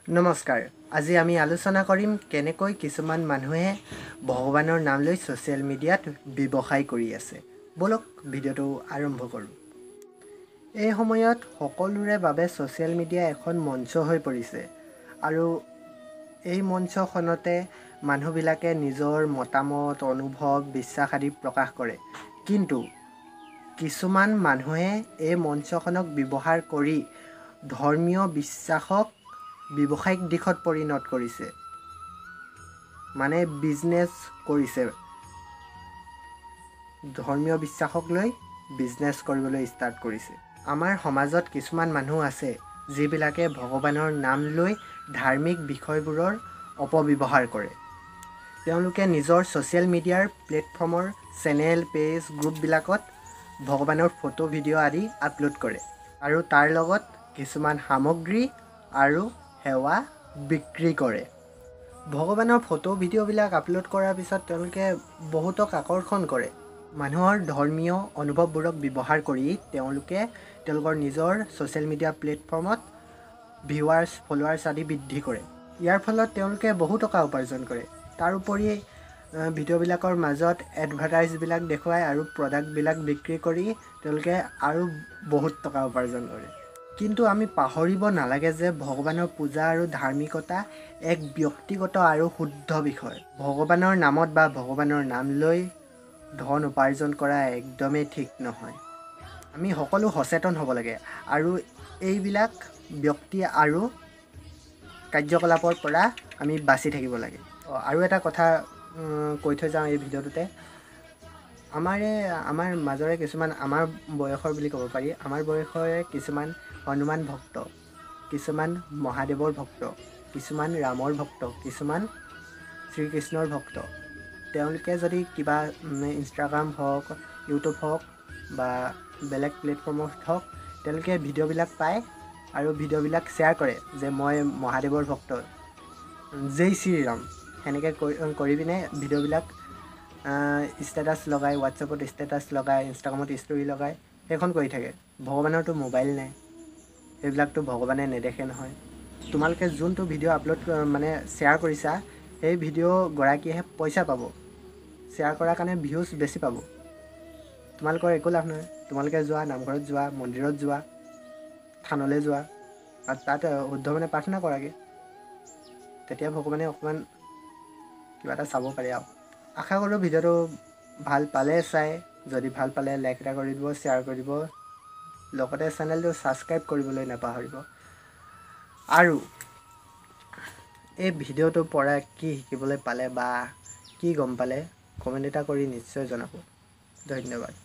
নমস্কাৰ। আজি আমি আলোচনা কৰিম কেনেকৈ কিছুমান মানুহে ভগৱানৰ নাম লৈ ছ'চিয়েল মিডিয়াত ব্যৱসায় কৰি আছে। বলক ভিডিঅ'টো আৰম্ভ কৰোঁ। এই সময়ত সকলোৰে বাবে ছ'চিয়েল মিডিয়া এখন মঞ্চ হৈ পৰিছে আৰু এই মঞ্চখনতে মানুহবিলাকে নিজৰ মতামত, অনুভৱ, বিশ্বাস আদি প্ৰকাশ কৰে। কিন্তু কিছুমান মানুহে এই মঞ্চখনক ব্যৱহাৰ কৰি ধৰ্মীয় বিশ্বাসক ব্যৱসায়িক দিশত পৰিণত কৰিছে, মানে বিজনেছ কৰিছে। ধৰ্মীয় বিশ্বাসক লৈ বিজনেছ কৰিবলৈ ষ্টাৰ্ট কৰিছে। আমাৰ সমাজত কিছুমান মানুহ আছে যিবিলাকে ভগৱানৰ নাম লৈ ধাৰ্মিক বিষয়বোৰৰ অপব্যৱহাৰ কৰে। তেওঁলোকে নিজৰ ছ'চিয়েল মিডিয়াৰ প্লেটফৰ্মৰ চেনেল, পেজ, গ্ৰুপবিলাকত ভগৱানৰ ফটো, ভিডিঅ' আদি আপলোড কৰে আৰু তাৰ লগত কিছুমান সামগ্ৰী আৰু সেৱা বিক্ৰী কৰে। ভগৱানৰ ফটো, ভিডিঅ'বিলাক আপলোড কৰাৰ পিছত তেওঁলোকে বহুতক আকৰ্ষণ কৰে। মানুহৰ ধৰ্মীয় অনুভৱবোৰক ব্যৱহাৰ কৰি তেওঁলোকে তেওঁলোকৰ নিজৰ ছ'চিয়েল মিডিয়া প্লেটফৰ্মত ভিউৱাৰ্ছ, ফলোৱাৰ্ছ আদি বৃদ্ধি কৰে। ইয়াৰ ফলত তেওঁলোকে বহু টকা উপাৰ্জন কৰে। তাৰোপৰি ভিডিঅ'বিলাকৰ মাজত এডভাৰটাইজবিলাক দেখুৱায় আৰু প্ৰডাক্টবিলাক বিক্ৰী কৰি তেওঁলোকে আৰু বহুত টকা উপাৰ্জন কৰে। কিন্তু আমি পাহৰিব নালাগে যে ভগৱানৰ পূজা আৰু ধাৰ্মিকতা এক ব্যক্তিগত আৰু শুদ্ধ বিষয়। ভগৱানৰ নামত বা ভগৱানৰ নাম লৈ ধন উপাৰ্জন কৰা একদমেই ঠিক নহয়। আমি সকলো সচেতন হ'ব লাগে আৰু এইবিলাক ব্যক্তি আৰু কাৰ্যকলাপৰ পৰা আমি বাচি থাকিব লাগে। আৰু এটা কথা কৈ থৈ যাওঁ এই ভিডিঅ'টোতে, আমাৰ মাজৰে কিছুমান, আমাৰ বয়সৰ বুলি ক'ব পাৰি, আমাৰ বয়সৰে কিছুমান হনুমান ভক্ত, কিছুমান মহাদেৱৰ ভক্ত, কিছুমান ৰামৰ ভক্ত, কিছুমান শ্ৰীকৃষ্ণৰ ভক্ত। তেওঁলোকে যদি কিবা ইনষ্টাগ্ৰাম হওক, ইউটিউব হওক বা বেলেগ প্লেটফৰ্মত হওক, তেওঁলোকে ভিডিঅ'বিলাক পায় আৰু ভিডিঅ'বিলাক শ্বেয়াৰ কৰে যে মই মহাদেৱৰ ভক্ত, জয় শ্ৰীৰাম, সেনেকৈ কৰি পিনে ভিডিঅ'বিলাক ষ্টেটাছ লগায়, হোৱাটছএপত ষ্টেটাছ লগায়, ইনষ্টাগ্ৰামত ষ্টৰি লগায়, সেইখন কৰি থাকে। ভগৱানৰতো মোবাইল নাই, সেইবিলাকতো ভগৱানে নেদেখে নহয়। তোমালোকে যোনটো ভিডিঅ' আপলোড শ্বেয়াৰ কৰিছা, সেই ভিডিঅ'গৰাকীয়েহে পইচা পাব। শ্বেয়াৰ কৰাৰ কাৰণে ভিউজ বেছি পাব। তোমালোকৰ একো লাভ নহয়। তোমালোকে যোৱা, নামঘৰত যোৱা, মন্দিৰত যোৱা, থানলৈ যোৱা আৰু তাত শুদ্ধ মনে প্ৰাৰ্থনা কৰাগৈ। তেতিয়া ভগৱানে অকণমান কিবা এটা চাব পাৰে আৰু। আশা কৰোঁ ভিডিঅ'টো ভাল পালে চাই, যদি ভাল পালে লাইক এটা কৰি দিব, শ্বেয়াৰ কৰি দিব, লগতে চেনেলটো ছাবস্ক্ৰাইব কৰিবলৈ নাপাহৰিব। আৰু এই ভিডিঅ'টোৰ পৰা কি শিকিবলৈ পালে বা কি গম পালে কমেণ্ট এটা কৰি নিশ্চয় জনাব। ধন্যবাদ।